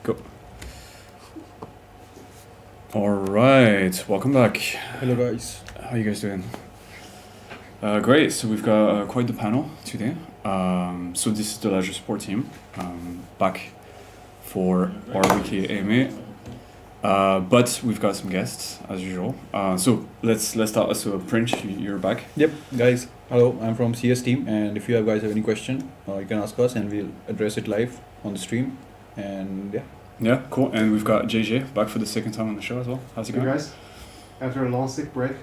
Go. All right, welcome back. Hello guys. How you guys doing? Great. So we've got quite the panel today. So this is the Ledger support team back for our weekly AMA. But we've got some guests as usual. So let's start. So Prince, you're back. Yep, guys. Hello, I'm from CS team, and if you guys have any question, you can ask us, and we'll address it live on the stream. And yeah. Yeah, cool. And we've got JJ back for the second time on the show as well. How's it going? Hey guys, after a long sick break.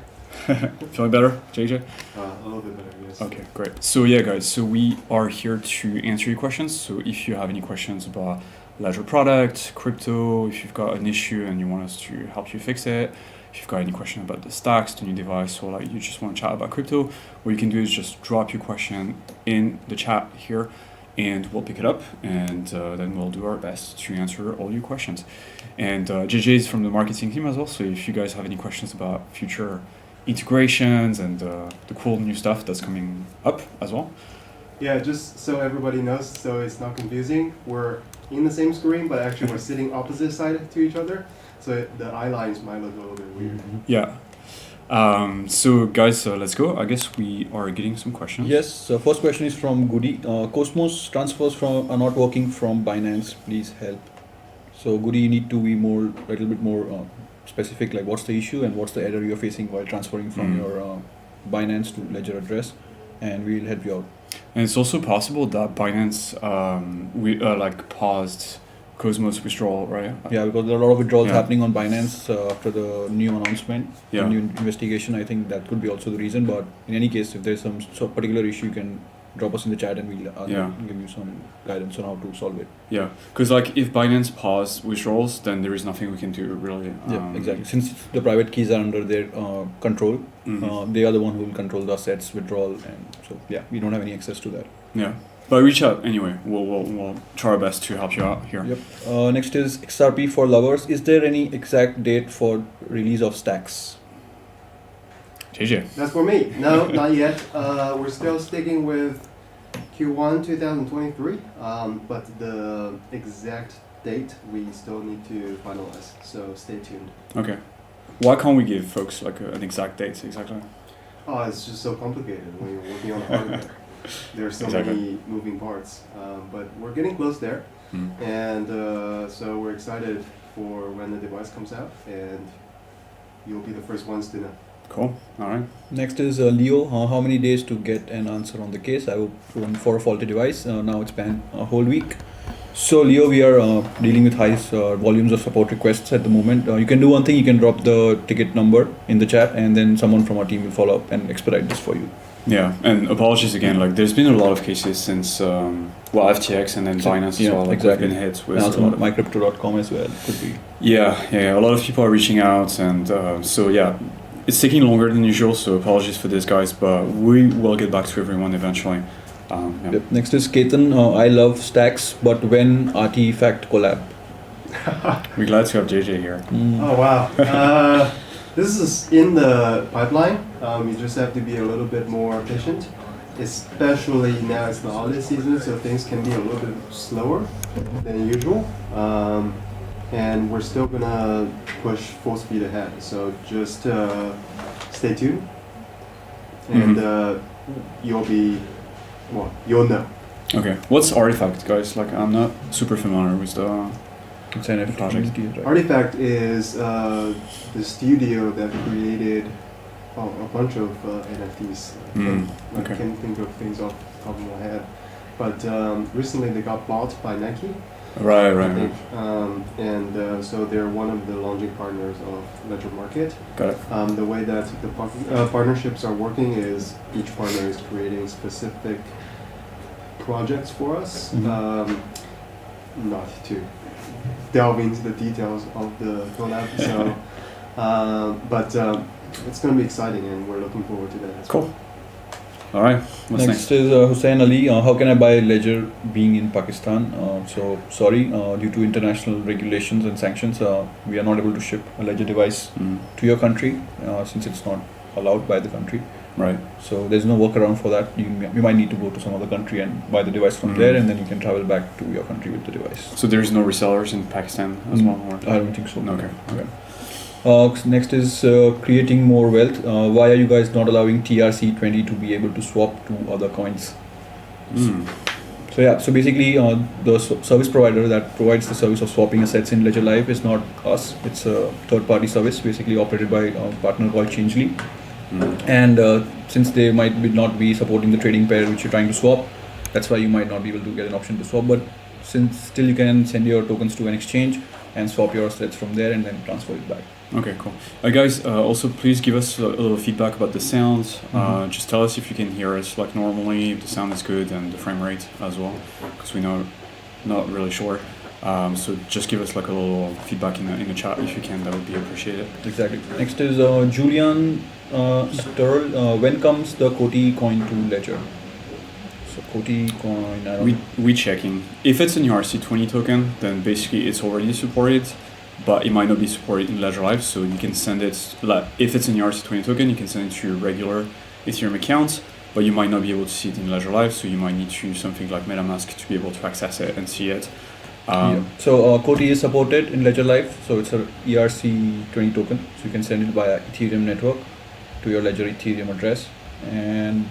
Feeling better, JJ? A little bit better, yes. Okay, great. So yeah, guys, so we are here to answer your questions. So if you have any questions about Ledger product, crypto, if you've got an issue and you want us to help you fix it, if you've got any question about the stacks, the new device, or like you just want to chat about crypto, what you can do is just drop your question in the chat here and we'll pick it up and then we'll do our best to answer all your questions. And JJ is from the marketing team as well, so if you guys have any questions about future integrations and the cool new stuff that's coming up as well. Yeah, just so everybody knows, so it's not confusing, we're in the same screen, but actually we're sitting opposite side to each other, so the eye lines might look a little bit weird. Yeah. So guys, let's go. I guess we are getting some questions. Yes. So first question is from Goody. Cosmos transfers are not working from Binance. Please help. So Goody, you need to be a little bit more specific. Like, what's the issue and what's the error you're facing while transferring from your Binance to Ledger address, and we'll help you out. And it's also possible that Binance paused Cosmos withdrawal, right? Yeah, because there are a lot of withdrawals Yeah. happening on Binance after the new announcement, Yeah. the new investigation. I think that could be also the reason. But in any case, if there's some particular issue, you can drop us in the chat and we'll give you some guidance on how to solve it. Yeah, because like if Binance paused withdrawals, then there is nothing we can do really. Yeah, exactly. Since the private keys are under their control, they are the one who will control the assets withdrawal, and so yeah, we don't have any access to that. Yeah, but reach out anyway. We'll try our best to help you out here. Yep. Next is XRP for lovers. Is there any exact date for release of stacks? JJ. That's for me. No, not yet. We're still sticking with Q1 2023, but the exact date we still need to finalize, so stay tuned. Okay. Why can't we give folks like an exact date exactly? Oh, it's just so complicated when you're working on hardware. There are so Exactly. many moving parts, but we're getting close there, and so we're excited for when the device comes out, and you'll be the first ones to know. Cool. All right. Next is Leo. How many days to get an answer on the case? I hope for a faulty device. Now it's been a whole week. So Leo, we are dealing with high volumes of support requests at the moment. You can do one thing. You can drop the ticket number in the chat, and then someone from our team will follow up and expedite this for you. Yeah, and apologies again. Like, there's been a lot of cases since FTX and then Binance as well. Like, exactly. We've been hit with And also a lot of, mycrypto.com as well. Could be. Yeah. A lot of people are reaching out, and so yeah, it's taking longer than usual. So apologies for this, guys, but we will get back to everyone eventually. Yeah. Yep. Next is Ketan. I love stacks, but when Artifact collab? We're glad to have JJ here. Oh wow. This is in the pipeline. You just have to be a little bit more patient, especially now it's the holiday season, so things can be a little bit slower than usual. And we're still gonna push full speed ahead. So just stay tuned, and you'll know. Okay, what's Artifact, guys? Like, I'm not super familiar with the It's an project. right? Artifact is the studio that created a bunch of NFTs. I Okay. can't think of things off the top of my head. But recently they got bought by Nike, Right. I think. And so they're one of the launching partners of Ledger Market. Got it. The way that the partnerships are working is each partner is creating specific projects for us. Not to delve into the details of the collab, so but it's going to be exciting, and we're looking forward to that as well. Cool. All right. What's Next next? is Hussein Ali. How can I buy Ledger being in Pakistan? So sorry, due to international regulations and sanctions, we are not able to ship a Ledger device to your country since it's not allowed by the country. Right. So there's no workaround for that. You might need to go to some other country and buy the device from there, and then you can travel back to your country with the device. So there's no resellers in Pakistan as well? Or? I don't think so. Okay. Next is creating more wealth. Why are you guys not allowing TRC20 to be able to swap to other coins? So yeah, so basically the service provider that provides the service of swapping assets in Ledger Live is not us. It's a third-party service, basically operated by a partner called Changely. And since they might not be supporting the trading pair which you're trying to swap, that's why you might not be able to get an option to swap. But since still you can send your tokens to an exchange and swap your assets from there and then transfer it back. Okay, cool. Guys, also please give us a little feedback about the sound. Just tell us if you can hear us like normally, if the sound is good, and the frame rate as well, because we know not really sure. So just give us like a little feedback in the chat if you can. That would be appreciated. Exactly. Next is Julian Sturl. When comes the Koti coin to Ledger? So Koti coin. We checking. If it's an ERC20 token, then basically it's already supported. But it might not be supported in Ledger Live, so you can send it, like, if it's an ERC20 token, you can send it to your regular Ethereum account, but you might not be able to see it in Ledger Live, so you might need to use something like MetaMask to be able to access it and see it. So Koti is supported in Ledger Live, so it's a ERC20 token, so you can send it via Ethereum network to your Ledger Ethereum address. And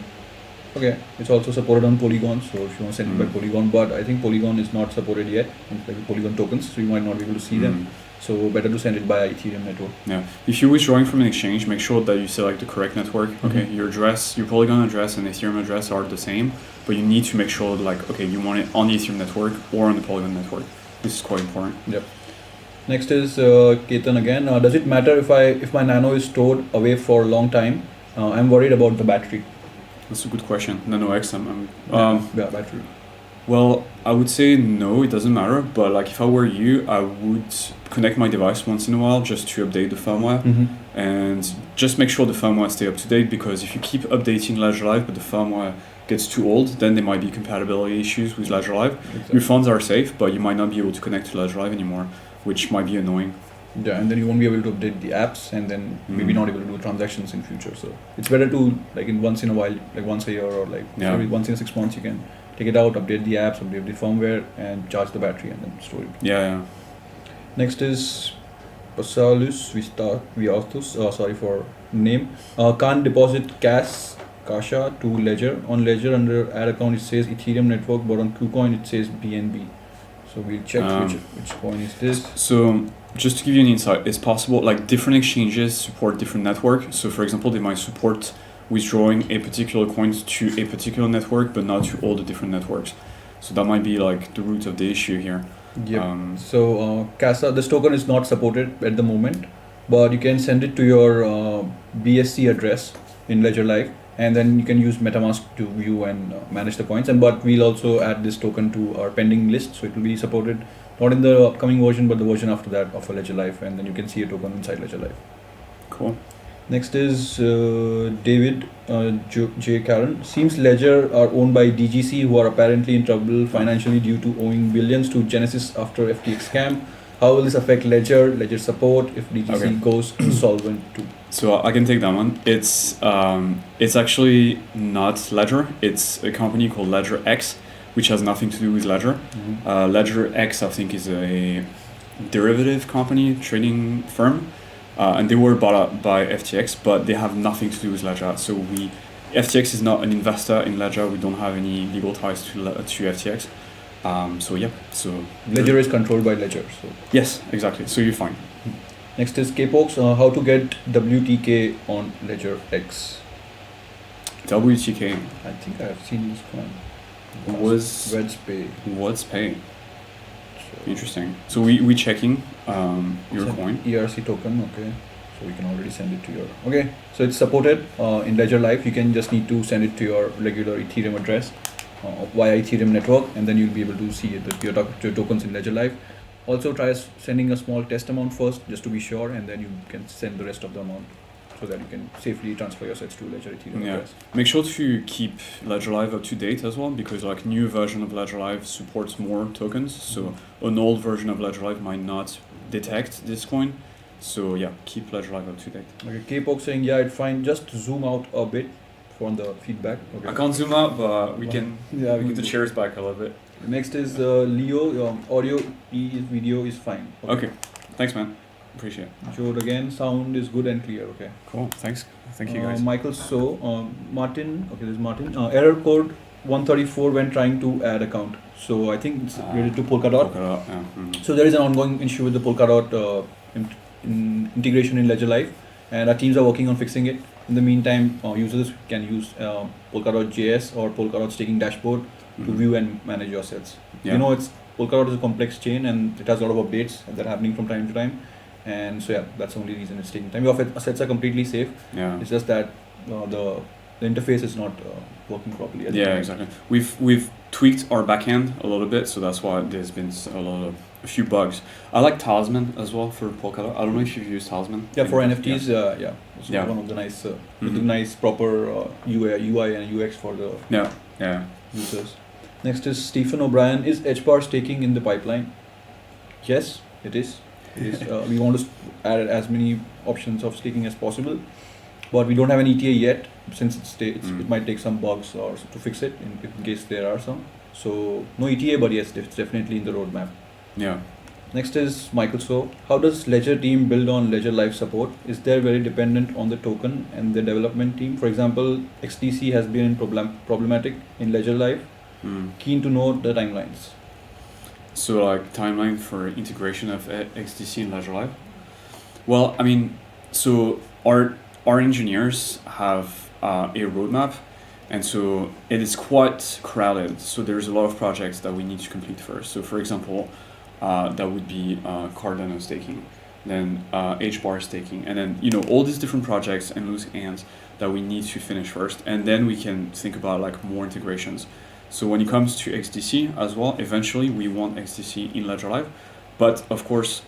okay, it's also supported on Polygon, so if you want to send it by Polygon, but I think Polygon is not supported yet, like Polygon tokens, so you might not be able to see them. So better to send it by Ethereum network. Yeah. If you're withdrawing from an exchange, make sure that you select the correct network. Okay, your address, your Polygon address and Ethereum address are the same, but you need to make sure that, like, okay, you want it on the Ethereum network or on the Polygon network. This is quite important. Yep. Next is Ketan again. Does it matter if my Nano is stored away for a long time? I'm worried about the battery. That's a good question. Nano X, yeah, battery. Well, I would say no, it doesn't matter. But like, if I were you, I would connect my device once in a while just to update the firmware, and just make sure the firmware stay up to date. Because if you keep updating Ledger Live but the firmware gets too old, then there might be compatibility issues with Ledger Live. Exactly. Your funds are safe, but you might not be able to connect to Ledger Live anymore, which might be annoying. Yeah, and then you won't be able to update the apps, and then maybe not able to do transactions in future. So it's better to, like, once in a while, like once a year or like every once in 6 months, you can take it out, update the apps, update the firmware, and charge the battery, and then store it. Yeah. Next is Pasalus Viatus. Sorry for name. Can't deposit Kasha to Ledger. On Ledger under add account it says Ethereum network, but on KuCoin it says BNB. So we'll check which coin is this. So just to give you an insight, it's possible, like, different exchanges support different network. So for example, they might support withdrawing a particular coin to a particular network, but not to all the different networks. So that might be like the root of the issue here. Yep. So Casa, this token is not supported at the moment, but you can send it to your BSC address in Ledger Live, and then you can use MetaMask to view and manage the coins. But we'll also add this token to our pending list, so it will be supported not in the upcoming version, but the version after that of a Ledger Live, and then you can see a token inside Ledger Live. Cool. Next is David J. Karen. Seems Ledger are owned by DGC, who are apparently in trouble financially due to owing billions to Genesis after FTX scam. How will this affect Ledger support if DGC goes insolvent too? So I can take that one. It's actually not Ledger. It's a company called Ledger X, which has nothing to do with Ledger. Ledger X, I think, is a derivative company, trading firm. And they were bought out by FTX, but they have nothing to do with Ledger. So FTX is not an investor in Ledger. We don't have any legal ties to FTX. So Ledger is controlled by Ledger. So yes, exactly. So you're fine. Next is Kpox. How to get WTK on Ledger X? WTK. I think I have seen this one. What's pay? Interesting. So we checking your coin. ERC token, okay. So we can already send it to your... Okay, so it's supported in Ledger Live. You can just need to send it to your regular Ethereum address via Ethereum network, and then you'll be able to see your tokens in Ledger Live. Also try sending a small test amount first, just to be sure, and then you can send the rest of the amount, so that you can safely transfer your assets to Ledger Ethereum address. Make sure to keep Ledger Live up to date as well, because like new version of Ledger Live supports more tokens. So an old version of Ledger Live might not detect this coin. So yeah, keep Ledger Live up to date. Okay, Kpox saying, yeah, it's fine. Just zoom out a bit. for the feedback. Okay. I can't zoom out, but we can Yeah, we move can the do. chairs back a little bit. Next is Leo. Audio video is fine. Okay. Thanks, man. Appreciate it. Showed again. Sound is good and clear. Okay. Cool. Thanks. Thank you, guys. Michael. So Martin. Okay, this is Martin. Error code 134 when trying to add account. So I think it's related to Polkadot. Polkadot, yeah. So there is an ongoing issue with the Polkadot integration in Ledger Live, and our teams are working on fixing it. In the meantime, users can use Polkadot.js or Polkadot staking dashboard to view and manage your assets. Yeah. You know, Polkadot is a complex chain and it has a lot of updates that are happening from time to time. And so yeah, that's the only reason it's taking time. Your assets are completely safe. Yeah. It's just that the interface is not working properly. Yeah, exactly. We've tweaked our backend a little bit, so that's why there's been a few bugs. I like Talisman as well for Polkadot. I don't know if you've used Talisman. Yeah, for NFTs, yeah. It's Yeah. one of the nice, with the nice proper UI and UX for the Yeah. users. Next is Stephen O'Brien. Is HBAR staking in the pipeline? Yes, it is. We want to add as many options of staking as possible, but we don't have an ETA yet since it might take some bugs or to fix it in case there are some. So no ETA, but yes, it's definitely in the roadmap. Yeah. Next is Michael. So how does Ledger team build on Ledger Live support? Is there very dependent on the token and the development team? For example, XDC has been problematic in Ledger Live. Keen to know the timelines. So like timeline for integration of XDC in Ledger Live? Well, I mean, so our engineers have a roadmap, and so it is quite crowded. So there's a lot of projects that we need to complete first. So for example, that would be Cardano staking, then HBAR staking, and then all these different projects and loose ends that we need to finish first, and then we can think about like more integrations. So when it comes to XDC as well, eventually we want XDC in Ledger Live, but of course,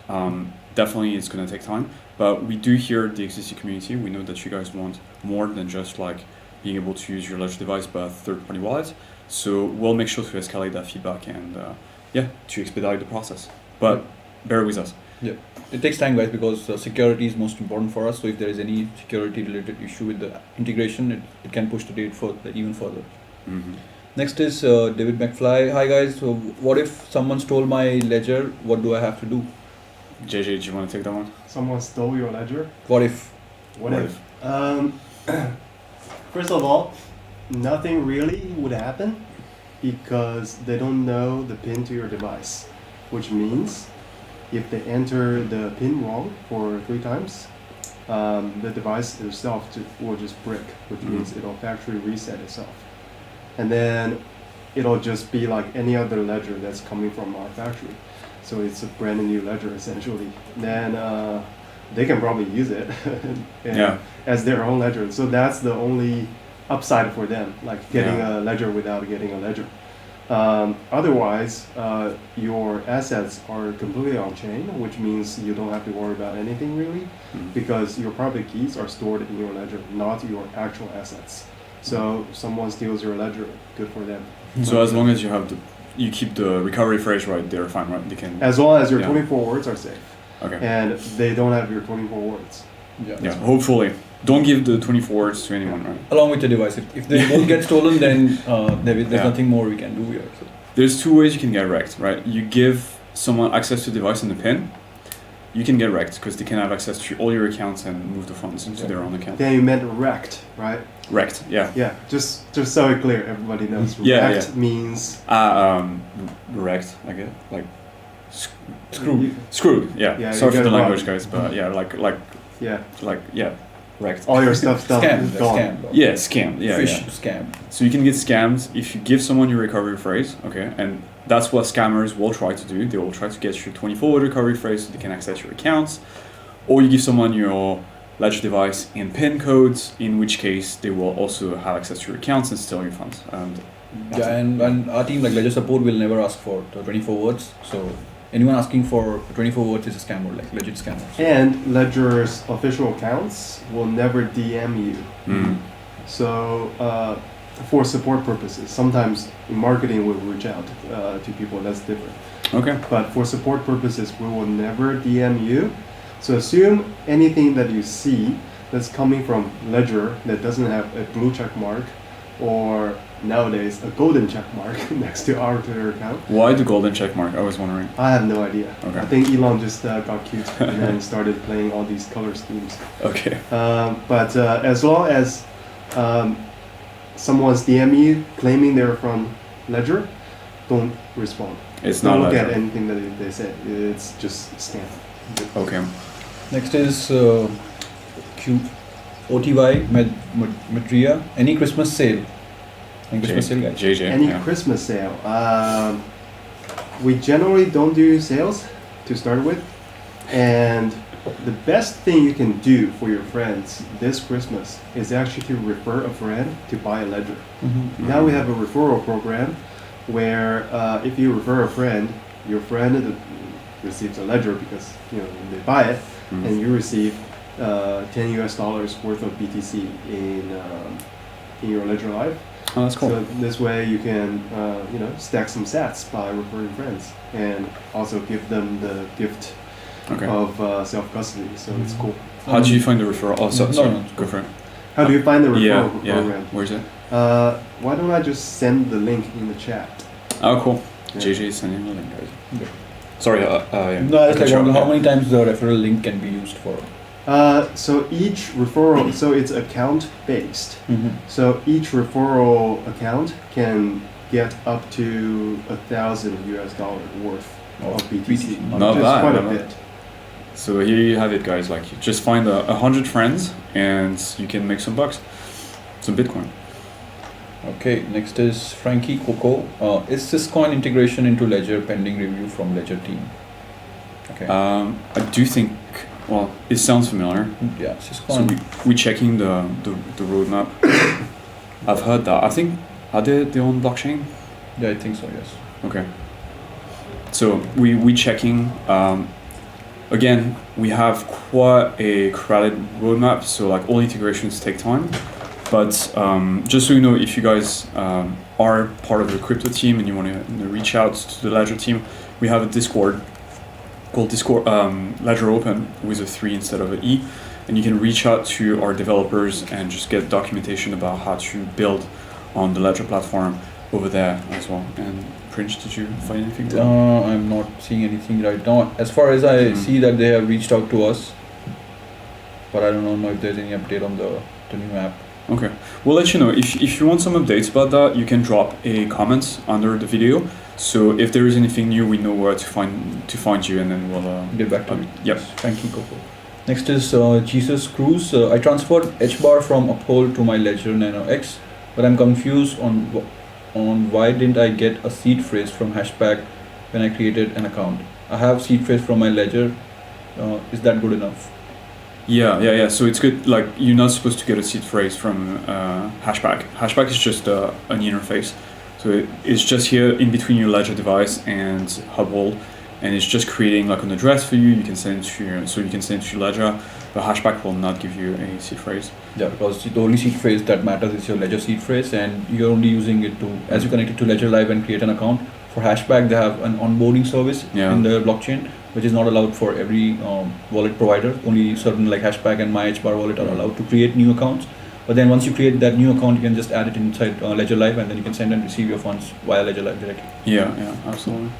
definitely it's going to take time. But we do hear the XDC community. We know that you guys want more than just like being able to use your Ledger device, but third-party wallet. So we'll make sure to escalate that feedback and to expedite the process. But bear with us. Yeah, it takes time, guys, because security is most important for us. So if there is any security-related issue with the integration, it can push the date even further. Mm-hmm. Next is David McFly. Hi guys. So what if someone stole my ledger? What do I have to do? JJ, do you want to take that one? Someone stole your ledger? What if? What if? First of all, nothing really would happen because they don't know the PIN to your device, which means if they enter the PIN wrong for 3 times, the device itself will just break, which means it'll factory reset itself. And then it'll just be like any other ledger that's coming from our factory. So it's a brand new ledger essentially. Then they can probably use it as their own ledger. So that's the only upside for them, like getting a ledger without getting a ledger. Otherwise, your assets are completely on chain, which means you don't have to worry about anything really, because your private keys are stored in your ledger, not your actual assets. So someone steals your ledger, good for them. So as long as you keep the recovery phrase right, they're fine, right? They can. As long as your 24 words are safe. Okay. And they don't have your 24 words. Yeah. Hopefully, don't give the 24 words to anyone, right? Along with the device. If they both get stolen, then there's nothing more we can do here. So. There's 2 ways you can get wrecked, right? You give someone access to the device and the PIN, you can get wrecked because they can have access to all your accounts and move the funds into their own account. Then you meant wrecked, right? Wrecked, yeah. Yeah, just so it's clear, everybody knows. Wrecked means wrecked, I guess, like Screwed. Screwed, yeah. Yeah, Sorry for the wrong. language, guys, but wrecked. All your stuff's gone. Scam. Yeah, scam. Yeah, Fish yeah. scam. So you can get scammed if you give someone your recovery phrase, okay? And that's what scammers will try to do. They will try to get your 24-word recovery phrase so they can access your accounts. Or you give someone your Ledger device and PIN codes, in which case they will also have access to your accounts and steal your funds. And our team, like Ledger support, will never ask for the 24 words. So anyone asking for 24 words is a scammer, like legit scammer. So. And Ledger's official accounts will never DM you. So for support purposes, sometimes marketing will reach out to people, that's different. Okay. But for support purposes, we will never DM you. So assume anything that you see that's coming from Ledger that doesn't have a blue check mark, or nowadays a golden check mark next to our Twitter account. Why the golden check mark? I was wondering. I have no idea. Okay. I think Elon just got cute and then started playing all these color schemes. Okay. But as long as someone's DM you claiming they're from Ledger, don't respond. It's Don't not look at Ledger. anything that they say. It's just scam. Okay. Next is OTY Madria. Any Christmas sale? Any Christmas sale, guys? JJ. Any yeah. Christmas sale? We generally don't do sales to start with, and the best thing you can do for your friends this Christmas is actually to refer a friend to buy a ledger. Mm-hmm. Now we have a referral program where if you refer a friend, your friend receives a ledger because they buy it, Mm. and you receive $10 worth of BTC in your ledger live. Oh, that's cool. So this way you can stack some sats by referring friends, and also give them the gift Okay. of self-custody. So it's cool. How do you find the referral? Oh, No, sorry. no. Go for it. How do you find the referral Yeah. program? Where's it? Why don't I just send the link in the chat? Oh, cool. Yeah. JJ is sending the link, guys. Yeah. Sorry. Yeah. No, that's like Sure, how yeah. many times the referral link can be used for? So each referral, so it's account based. Mm-hmm. So each referral account can get up to $1,000 worth of BTC, Not which is bad, quite a not bad. bit. So here you have it, guys. Like, you just find 100 friends, and you can make some bucks, some Bitcoin. Okay, next is Frankie Coco. Is Syscoin integration into Ledger pending review from Ledger team? Okay. I do think. Well, it sounds familiar. Yeah, So Syscoin. we're checking the roadmap. I've heard that. I think are they on blockchain? Yeah, I think so. Yes. Okay. So we checking. Again, we have quite a crowded roadmap. So like all integrations take time. But just so you know, if you guys are part of the crypto team and you want to reach out to the Ledger team, we have a Discord called Discord Ledger Open with a 3 instead of an E, and you can reach out to our developers and just get documentation about how to build on the Ledger platform over there as well. And Prince, did you find anything? I'm not seeing anything right now. As far as I see that they have reached out to us, but I don't know if there's any update on the new app. Okay, we'll let you know. If you want some updates about that, you can drop a comment under the video. So if there is anything new, we know where to find you, and then we'll Get back to you. Yep. Thank you, Coco. Next is Jesus Cruz. I transferred HBAR from Uphold to my Ledger Nano X, but I'm confused on why didn't I get a seed phrase from Hashback when I created an account. I have seed phrase from my Ledger. Is that good enough? Yeah. So it's good. Like, you're not supposed to get a seed phrase from Hashback. Hashback is just an interface. So it's just here in between your Ledger device and Hubble, and it's just creating like an address for you. You can send it to your Ledger, but Hashback will not give you a seed phrase. Yeah, because the only seed phrase that matters is your Ledger seed phrase, and you're only using it to, as you connect it to Ledger Live and create an account. For Hashback, they have an onboarding service in the blockchain, which is not allowed for every wallet provider. Only certain like Hashback and MyHBAR wallet are allowed to create new accounts. But then once you create that new account, you can just add it inside Ledger Live, and then you can send and receive your funds via Ledger Live directly. Yeah, absolutely.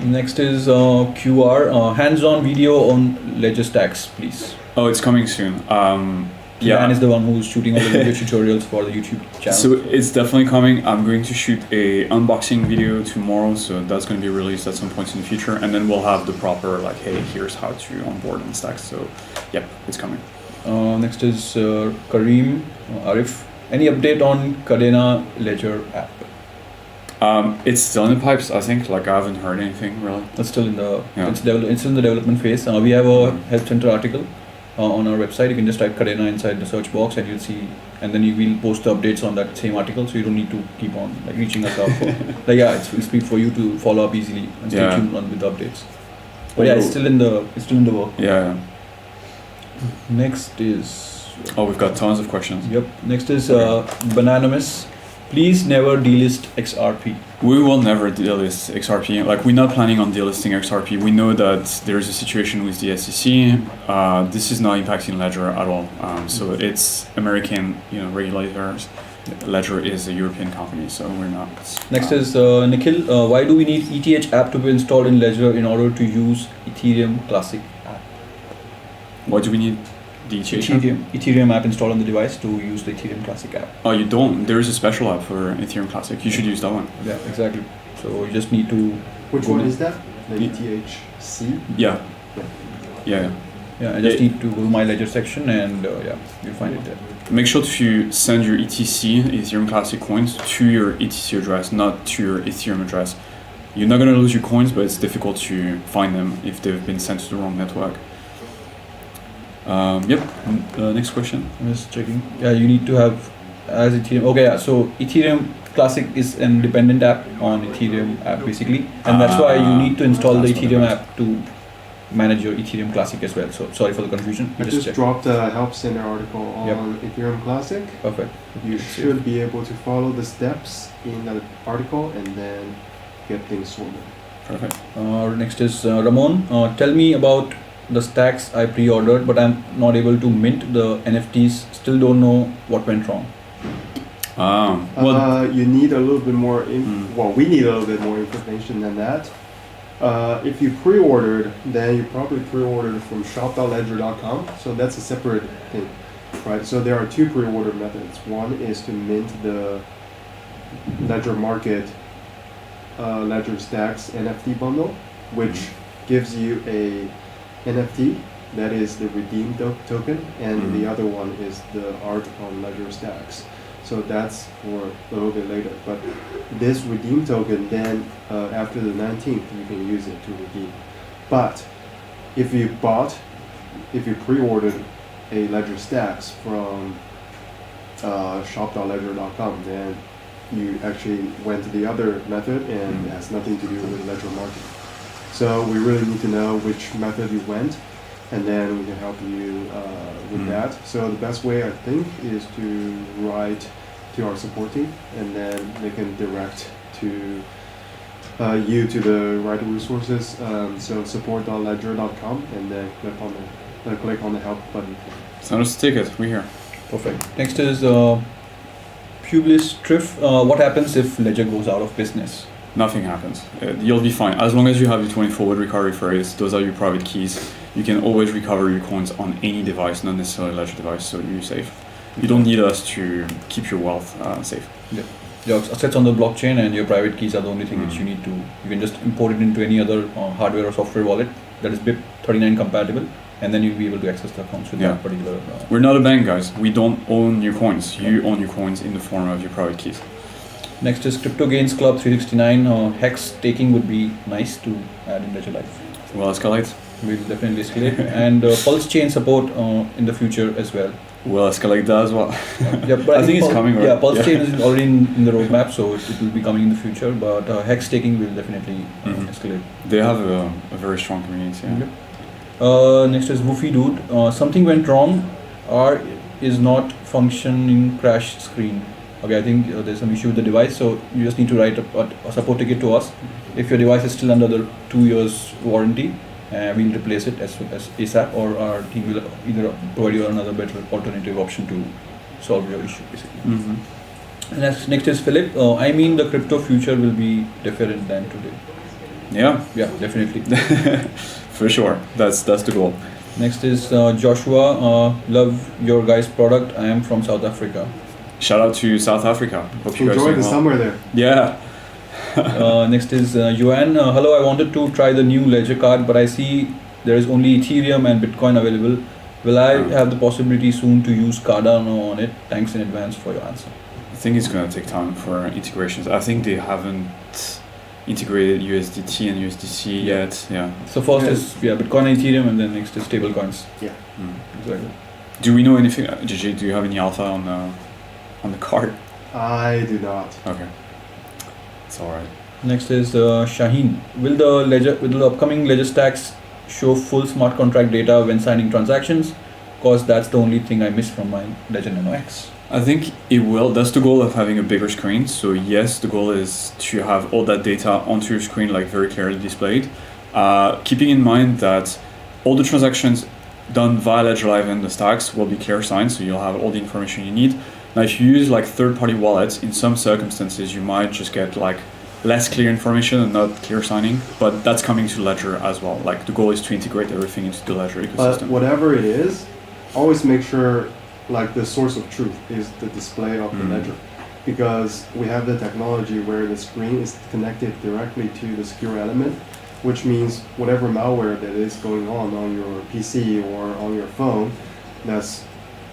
Next is QR, hands-on video on Ledger stacks, please. Oh, it's coming soon. Dan is the one who's shooting all the video tutorials for the YouTube channel. So it's definitely coming. I'm going to shoot a unboxing video tomorrow, so that's going to be released at some point in the future, and then we'll have the proper like, hey, here's how to onboard and stack. So, yep, it's coming. Next is Kareem Arif. Any update on Cadena Ledger app? It's still in the pipes, I think. Like, I haven't heard anything really. It's still in the it's in the development phase. We have a Help Center article on our website. You can just type Cadena inside the search box, and you'll see. And then you will post the updates on that same article, so you don't need to keep on like reaching us out for. It's free for you to follow up easily and stay tuned on with the updates. But it's still in the work. Yeah. Next is. Oh, we've got tons of questions. Yep. Next is Bananamus. Please never delist XRP. We will never delist XRP. Like, we're not planning on delisting XRP. We know that there is a situation with the SEC. This is not impacting Ledger at all. So it's American, regulators. Ledger is a European company, so we're not. Next is Nikhil. Why do we need ETH app to be installed in Ledger in order to use Ethereum Classic app? Why do we need the Ethereum app installed on the device to use the Ethereum Classic app? Oh, you don't. There is a special app for Ethereum Classic. You should use that one. Yeah, exactly. So you just need to. Which one is that? The ETHC? Yeah. Yeah, I just need to go to my Ledger section and you'll find it there. Make sure to send your ETC, Ethereum Classic coins, to your ETC address, not to your Ethereum address. You're not going to lose your coins, but it's difficult to find them if they've been sent to the wrong network. Next question. I'm just checking. Yeah, you need to have as Ethereum. Okay, yeah. So Ethereum Classic is an independent app on Ethereum app basically, and that's why you need to install the Ethereum app to manage your Ethereum Classic as well. So sorry for the confusion. I just dropped a help center article on Ethereum Classic. Perfect. You should be able to follow the steps in the article and then get things sorted. Perfect. Next is Ramon. Tell me about the stacks I pre-ordered, but I'm not able to mint the NFTs. Still don't know what went wrong. You need a little bit more. We need a little bit more information than that. If you pre-ordered, then you probably pre-ordered from shop.ledger.com. So that's a separate thing, right? So there are two pre-order methods. One is to mint the Ledger Market Ledger Stacks NFT bundle, which gives you a NFT that is the redeem token, and the other one is the art on Ledger Stacks. So that's for a little bit later. But this redeem token, then after the 19th, you can use it to redeem. But if you pre-ordered a Ledger Stacks from shop.ledger.com, then you actually went to the other method and it has nothing to do with Ledger Market. So we really need to know which method you went, and then we can help you with that. So the best way, I think, is to write to our support team, and then they can direct to you to the right resources. So support.ledger.com, and then click on the help button. Send us a ticket. We're here. Perfect. Next is Publius Triff. What happens if Ledger goes out of business? Nothing happens. You'll be fine. As long as you have your 24-word recovery phrase, those are your private keys. You can always recover your coins on any device, not necessarily a Ledger device, so you're safe. You don't need us to keep your wealth safe. Yeah. Your assets on the blockchain and your private keys are the only thing which you need to. You can just import it into any other hardware or software wallet that is BIP39 compatible, and then you'll be able to access the accounts with that particular. We're not a bank, guys. We don't own your coins. You own your coins in the form of your private keys. Next is Crypto Gains Club 369. Hex staking would be nice to add in Ledger Live. We'll escalate. We'll definitely escalate. And Pulse chain support in the future as well. We'll escalate that as well. Yeah, but I think it's coming, right? Yeah, Pulse chain is already in the roadmap, so it will be coming in the future. But Hex staking will definitely escalate. They have a very strong community. Next is Woofy Dude. Something went wrong. R is not functioning crash screen. Okay, I think there's some issue with the device, so you just need to write a support ticket to us. If your device is still under the 2 years warranty, we'll replace it as ASAP, or our team will either provide you another better alternative option to solve your issue, basically. And next is Philip. I mean, the crypto future will be different than today. Yeah, definitely. For sure. That's the goal. Next is Joshua. Love your guys' product. I am from South Africa. Shout out to South Africa. Hope you guys enjoy the summer there. Yeah. Next is Yuan. Hello, I wanted to try the new Ledger card, but I see there is only Ethereum and Bitcoin available. Will I have the possibility soon to use Cardano on it? Thanks in advance for your answer. I think it's going to take time for integrations. I think they haven't integrated USDT and USDC yet. Yeah. So first is Bitcoin and Ethereum, and then next is stable coins. Yeah. Exactly. Do we know anything? JJ, do you have any alpha on the card? I do not. Okay. It's alright. Next is Shaheen. Will the upcoming Ledger Stacks show full smart contract data when signing transactions? Because that's the only thing I miss from my Ledger Nano X. I think it will. That's the goal of having a bigger screen. So yes, the goal is to have all that data onto your screen, like very clearly displayed. Keeping in mind that all the transactions done via Ledger Live and the stacks will be clear signed, so you'll have all the information you need. Now, if you use like third-party wallets, in some circumstances, you might just get like less clear information and not clear signing, but that's coming to Ledger as well. Like the goal is to integrate everything into the Ledger ecosystem. But whatever it is, always make sure like the source of truth is the display of the ledger, because we have the technology where the screen is connected directly to the secure element, which means whatever malware that is going on your PC or on your phone, that's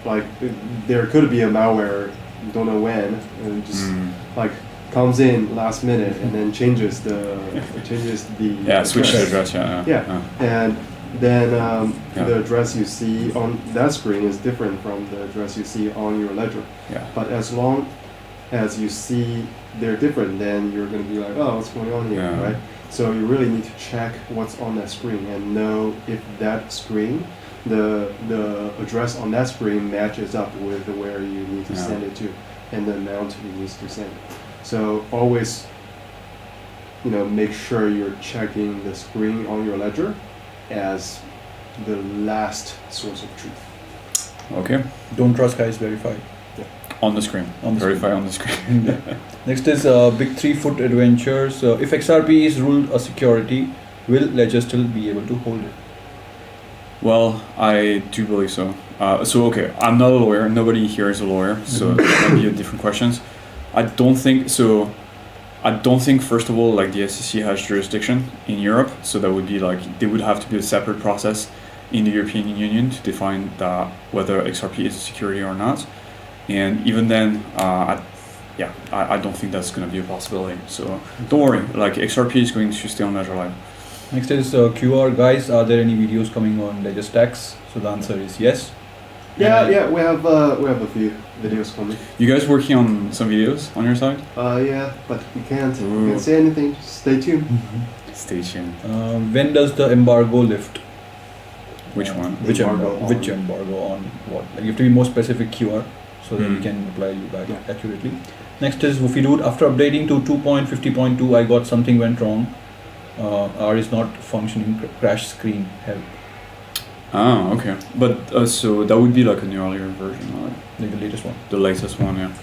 like there could be a malware, don't know when, and just like comes in last minute and then changes the switch the address. And then the address you see on that screen is different from the address you see on your ledger. But as long as you see they're different, then you're going to be like, oh, what's going on here, right? So you really need to check what's on that screen and know if that screen, the address on that screen matches up with where you need to send it to and the amount you need to send. So always, make sure you're checking the screen on your ledger as the last source of truth. Okay. Don't trust guys, verify. On the screen. Verify on the screen. Next is big 3-foot adventures. If XRP is ruled a security, will Ledger still be able to hold it? Well, I do believe so. Okay, I'm not a lawyer. Nobody here is a lawyer, so that might be different questions. I don't think, first of all, like the SEC has jurisdiction in Europe, so that would be like, there would have to be a separate process in the European Union to define whether XRP is a security or not. And even then, I don't think that's going to be a possibility. So don't worry, like XRP is going to stay on Ledger Live. Next is QR. Guys, are there any videos coming on Ledger Stacks? So the answer is yes. Yeah, we have a few videos coming. You guys working on some videos on your side? Yeah, but we can't say anything. Just stay tuned. Stay tuned. When does the embargo lift? Which one? Which embargo on what? Like you have to be more specific QR so that we can reply you back accurately. Next is Woofy Dude. After updating to 2.50.2, I got something went wrong. R is not functioning. Crash screen. Help. Ah, okay. But so that would be like an earlier version, right? Like the latest one. The latest one, yeah.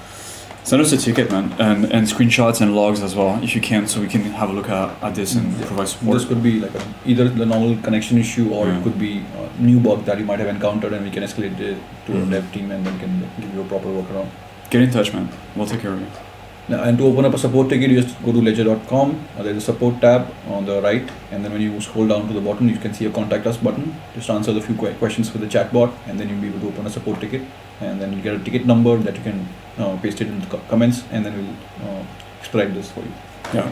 Send us a ticket, man, and screenshots and logs as well, if you can, so we can have a look at this and provide support. This could be like either the normal connection issue, or it could be a new bug that you might have encountered, and we can escalate it to our dev team, and then can give you a proper workaround. Get in touch, man. We'll take care of you. Now, and to open up a support ticket, you just go to ledger.com. There's a support tab on the right, and then when you scroll down to the bottom, you can see a contact us button. Just answer the few questions for the chatbot, and then you'll be able to open a support ticket, and then you get a ticket number that you can paste it in the comments, and then we'll expedite this for you. Yeah.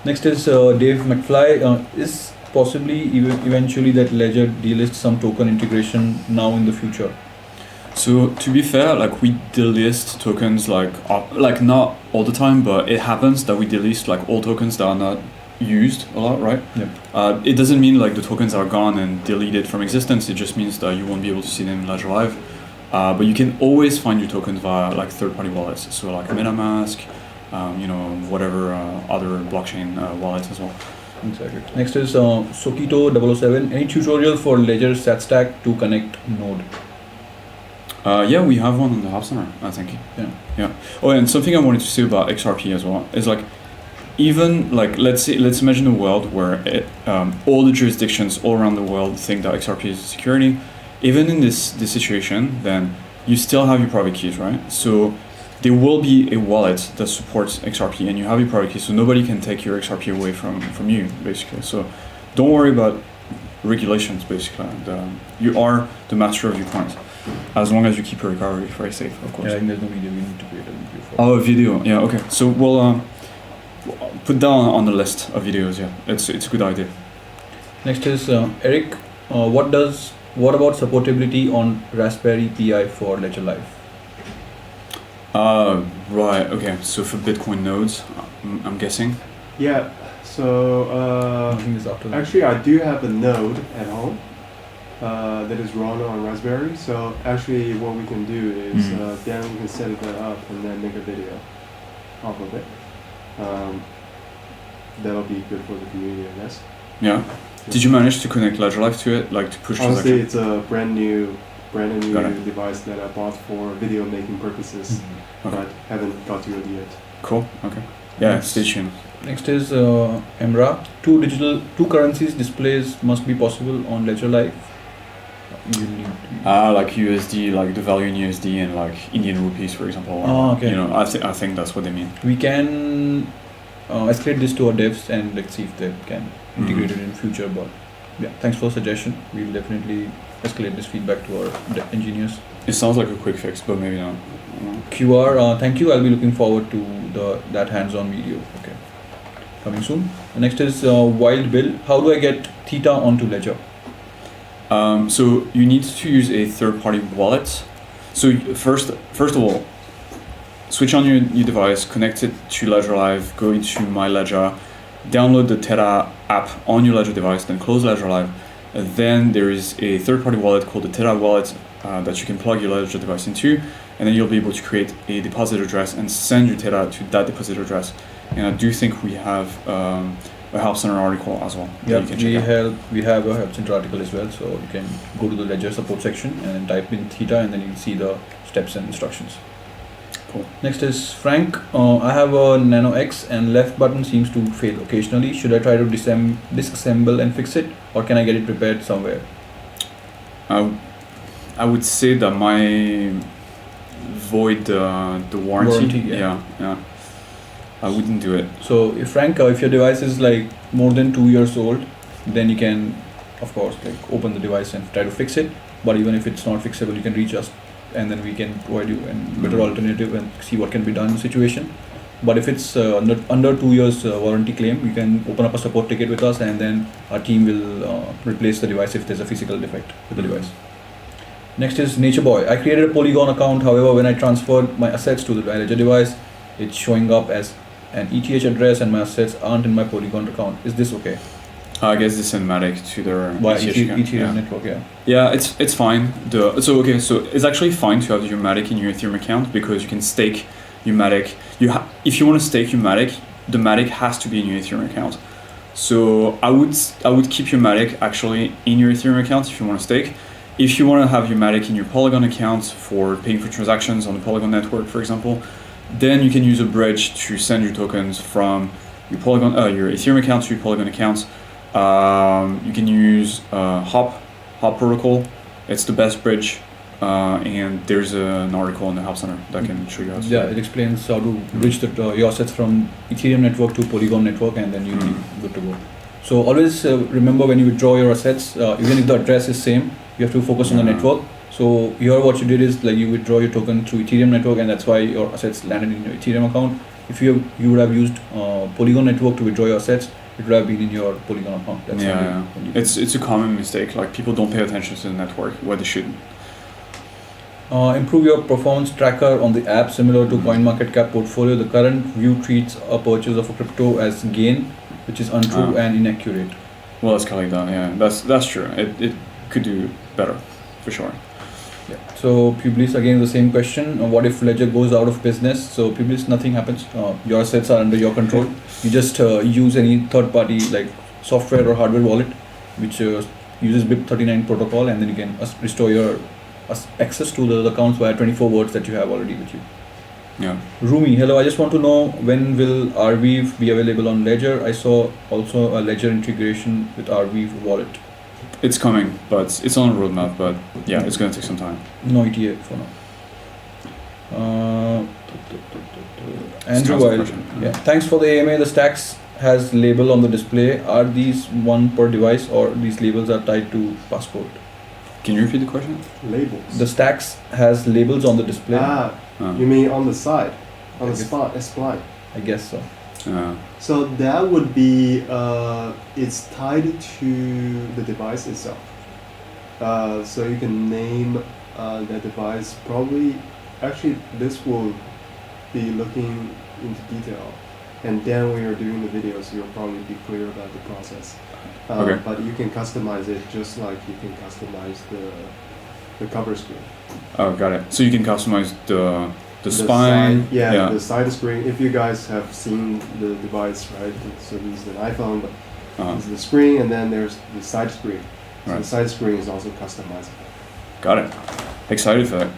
Next is Dave McFly. Is possibly eventually that Ledger delists some token integration now in the future? So to be fair, like we delist tokens like not all the time, but it happens that we delist like all tokens that are not used a lot, right? Yep. It doesn't mean like the tokens are gone and deleted from existence. It just means that you won't be able to see them in Ledger Live. But you can always find your tokens via like third-party wallets, so like MetaMask, whatever other blockchain wallets as well. Exactly. Next is Sokito007. Any tutorial for Ledger SatStack to connect node? Yeah, we have one on the Hub Center, I think. Yeah. Oh, and something I wanted to say about XRP as well is like, even like let's imagine a world where all the jurisdictions all around the world think that XRP is a security. Even in this situation, then you still have your private keys, right? So there will be a wallet that supports XRP, and you have your private keys, so nobody can take your XRP away from you, basically. So don't worry about regulations, basically. You are the master of your coins, as long as you keep your recovery very safe, of course. Yeah, I think there's no video. We need to create a video for. Oh, a video. Yeah. Okay. So we'll put down on the list of videos. Yeah, it's a good idea. Next is Eric. What about supportability on Raspberry Pi for Ledger Live? Right. Okay. So for Bitcoin nodes, I'm guessing. Yeah. So I think it's after that. actually, I do have a node at home, that is run on Raspberry. So actually, what we can do is then we can set that up and then make a video off of it. That'll be good for the community, I guess. Yeah. Did you manage to connect Ledger Live to it, like to push Honestly, transaction? it's a brand new Got it. device that I bought for video making purposes, Okay. but haven't got to it yet. Cool. Okay. Yeah. Next. Stay tuned. Next is Emra. Two currencies displays must be possible on Ledger Live. You need. Like USD, like the value in USD and like Indian rupees, for example. Okay. You know, I think that's what they mean. We can escalate this to our devs and let's see if they can integrate it in future. But yeah, thanks for the suggestion. We'll definitely escalate this feedback to our engineers. It sounds like a quick fix, but maybe not. QR, thank you. I'll be looking forward to that hands-on video. Okay, coming soon. Next is Wild Bill. How do I get Theta onto Ledger? So you need to use a third-party wallet. So first of all, switch on your device, connect it to Ledger Live, go into My Ledger, download the Theta app on your Ledger device, then close Ledger Live. Then there is a third-party wallet called the Theta wallet that you can plug your Ledger device into, and then you'll be able to create a deposit address and send your Theta to that deposit address. And I do think we have a Help Center article as well. Yeah, that you can check out. we have a Help Center article as well, so you can go to the Ledger support section and type in Theta, and then you can see the steps and instructions. Cool. Next is Frank. I have a Nano X and left button seems to fail occasionally. Should I try to disassemble and fix it, or can I get it repaired somewhere? I would say that my void the warranty. Yeah. I wouldn't do it. So if Frank, if your device is like more than 2 years old, then you can, of course, like open the device and try to fix it. But even if it's not fixable, you can reach us, and then we can provide you a better alternative and see what can be done in the situation. But if it's under 2 years warranty claim, you can open up a support ticket with us, and then our team will replace the device if there's a physical defect with the device. Next is Nature Boy. I created a Polygon account. However, when I transferred my assets to the Ledger device, it's showing up as an ETH address, and my assets aren't in my Polygon account. Is this okay? I guess it's cinematic to their Ethereum yeah. network, yeah. Yeah, it's fine. So it's actually fine to have your Matic in your Ethereum account because you can stake your Matic. If you want to stake your Matic, the Matic has to be in your Ethereum account. So I would keep your Matic actually in your Ethereum account if you want to stake. If you want to have your Matic in your Polygon account for paying for transactions on the Polygon network, for example, then you can use a bridge to send your tokens from your Polygon, your Ethereum account to your Polygon account. You can use Hop protocol. It's the best bridge, and there's an article in the Help Center that can show you how to do Yeah, it explains how to bridge your assets from Ethereum network to Polygon network, and then you'll be good to go. So always remember when you withdraw your assets, even if the address is same, you have to focus on the network. So here what you did is like you withdraw your token through Ethereum network, and that's why your assets landed in your Ethereum account. If you would have used Polygon network to withdraw your assets, it would have been in your Polygon account. That's It's a common mistake. Like people don't pay attention to the network where they shouldn't. Improve your performance tracker on the app, similar to CoinMarketCap portfolio. The current view treats a purchase of a crypto as gain, which is untrue and inaccurate. Well, escalate that. Yeah, that's true. It could do better, for sure. Yeah. So Publis, again the same question. What if Ledger goes out of business? So Publis, nothing happens. Your assets are under your control. You just use any third-party like software or hardware wallet, which uses BIP39 protocol, and then you can restore your access to the accounts via 24 words that you have already with you. Yeah. Rumi, hello. I just want to know when will Arweave be available on Ledger? I saw also a Ledger integration with Arweave wallet. It's coming, but it's on a roadmap. But yeah, it's going to take some time. No ETA for now. Andrew Wild. Yeah. Thanks for the AMA. The stacks has label on the display. Are these one per device, or these labels are tied to passport? Can you repeat the question? Labels. The stacks has labels on the display. You mean on the side, on the spline? I guess so. So that would be it's tied to the device itself. So you can name the device. Probably, actually, this will be looking into detail. and then when you're doing the videos, you'll probably be clear about the process. Okay. But you can customize it just like you can customize the cover screen. Oh, got it. So you can customize the spine. Side, yeah, the side screen. If you guys have seen the device, right? So this is an iPhone, but this is the screen, and then there's the side screen. So Right. the side screen is also customizable. Got it. Excited for that.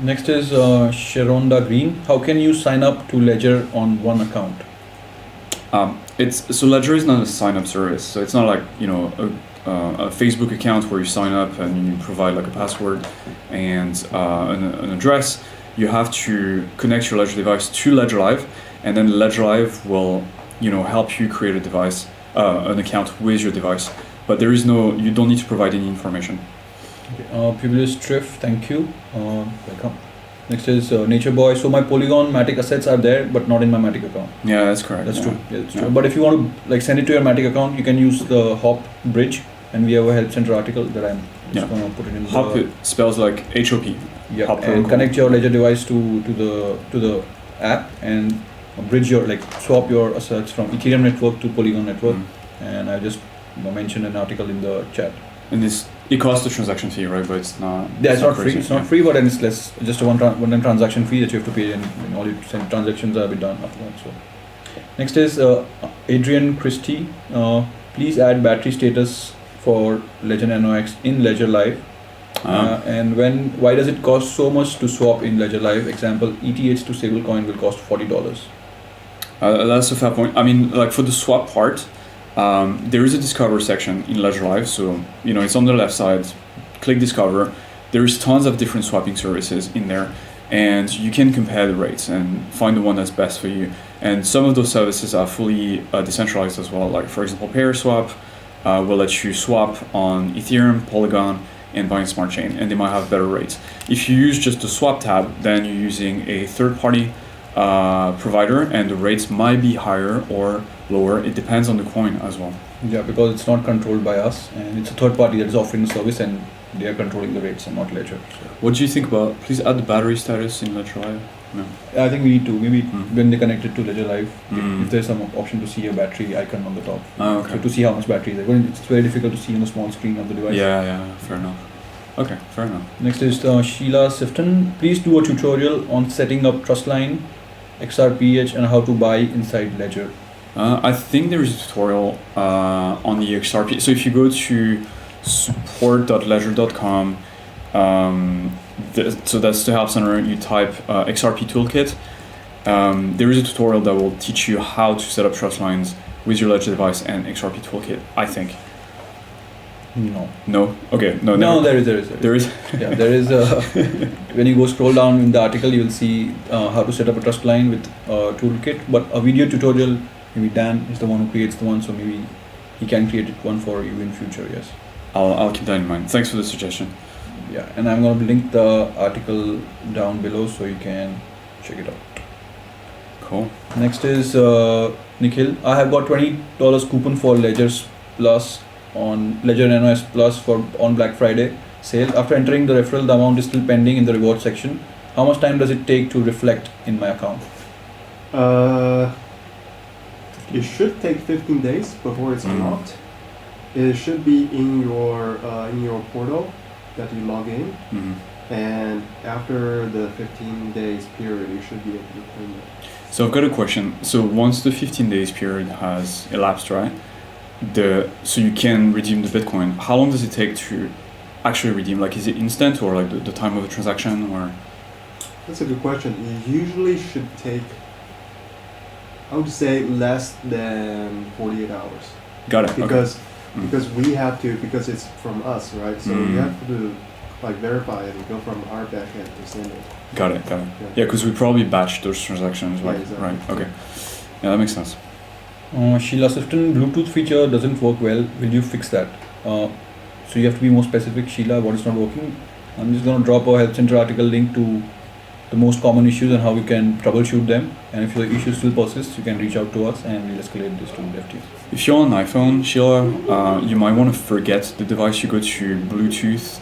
Next is Sharonda Green. How can you sign up to Ledger on one account? So Ledger is not a sign-up service, so it's not like a Facebook account where you sign up and you provide like a password and an address. You have to connect your Ledger device to Ledger Live, and then Ledger Live will help you create a device, an account with your device. But you don't need to provide any information. Publius Triff, thank you. Welcome. Next is Nature Boy. So my Polygon Matic assets are there, but not in my Matic account. Yeah, that's correct. That's yeah. true. Yeah, that's Yeah. true. But if you want to like send it to your Matic account, you can use the Hop bridge, and we have a help center article that I'm just Yeah. gonna put it in. Hop it spells like HOP. Yeah, Hop and protocol. connect your Ledger device to the app and bridge your swap your assets from Ethereum network to Polygon network. And I just mentioned an article in the chat. And it costs a transaction fee, right? But it's not. Yeah, it's not free. crazy. It's not free, but then it's less. Just a one-time transaction fee that you have to pay, and all your transactions are be done after that. So, next is Adrian Christie. Please add battery status for Ledger Nano X in Ledger Live. And why does it cost so much to swap in Ledger Live? Example, ETH to stablecoin will cost $40. That's a fair point. I mean, like for the swap part, there is a discover section in Ledger Live, so it's on the left side. Click discover. There's tons of different swapping services in there, and you can compare the rates and find the one that's best for you. And some of those services are fully decentralized as well. Like for example, PairSwap will let you swap on Ethereum, Polygon, and Binance Smart Chain, and they might have better rates. If you use just the swap tab, then you're using a third-party provider, and the rates might be higher or lower. It depends on the coin as well. Yeah, because it's not controlled by us, and it's a third party that is offering the service, and they are controlling the rates and not Ledger. So. What do you think about? Please add the battery status in Ledger Live. No. I think we need to maybe when they connect it to Ledger Live, Mm. if there's some option to see a battery icon on the top, Okay. so to see how much battery is there. Well, it's very difficult to see on the small screen of the device. Yeah, fair enough. Okay, fair enough. Next is Sheila Sifton. Please do a tutorial on setting up Trustline, XRPH, and how to buy inside Ledger. I think there is a tutorial on the XRP. So if you go to support.ledger.com, so that's the help center, you type XRP toolkit. There is a tutorial that will teach you how to set up trust lines with your Ledger device and XRP toolkit, I think. No? Okay, no, No, never. there is. There is? Yeah, there is when you go scroll down in the article, you will see how to set up a trust line with toolkit, but a video tutorial, maybe Dan is the one who creates the one, so maybe he can create one for you in future, yes. I'll keep that in mind. Thanks for the suggestion. Yeah, and I'm going to link the article down below so you can check it out. Cool. Next is Nikhil. I have got $20 coupon for Ledger's Plus on Ledger Nano S Plus on Black Friday sale. After entering the referral, the amount is still pending in the reward section. How much time does it take to reflect in my account? It should take 15 days before it's unlocked. It should be in your portal that you log in, and after the 15 days period, you should be able to claim it. So I've got a question. So once the 15 days period has elapsed, right? So you can redeem the Bitcoin. How long does it take to actually redeem? Like, is it instant or like the time of the transaction, or? That's a good question. It usually should take, I would say, less than 48 hours. Got it. Because Okay. because we have to, because it's from us, right? So we have to like verify it and go from our backend to send it. Got it. Yeah, because we probably batch those transactions, Yeah, right? exactly. Right. Okay. Yeah, that makes sense. Sheila Sifton, Bluetooth feature doesn't work well. Will you fix that? So you have to be more specific, Sheila, what is not working. I'm just going to drop a help center article link to the most common issues and how we can troubleshoot them. And if your issue still persists, you can reach out to us and we'll escalate this to dev team. If you're on iPhone, Sheila, you might want to forget the device. You go to Bluetooth,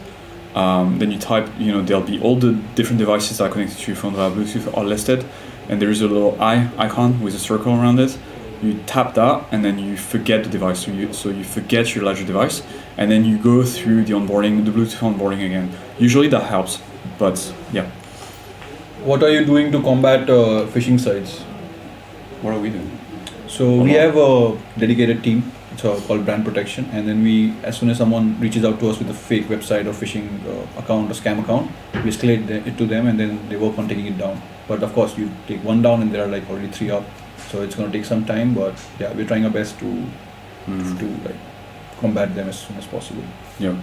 then you type, there'll be all the different devices that are connected to your phone via Bluetooth are listed. and there is a little eye icon with a circle around it. You tap that, and then you forget the device. So you forget your Ledger device, and then you go through the onboarding, the Bluetooth onboarding again. Usually that helps, but yeah. What are you doing to combat phishing sites? What are we doing? So we have a dedicated team. It's called brand protection, and then as soon as someone reaches out to us with a fake website or phishing account or scam account, we escalate it to them, and then they work on taking it down. But of course, you take one down, and there are like already 3 up. So it's going to take some time, but yeah, we're trying our best to like combat them as soon as possible. Yeah.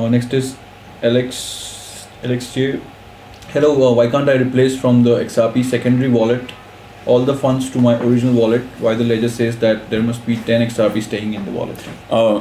Next is LXJ. Hello, why can't I replace from the XRP secondary wallet all the funds to my original wallet? Why the ledger says that there must be 10 XRP staying in the wallet?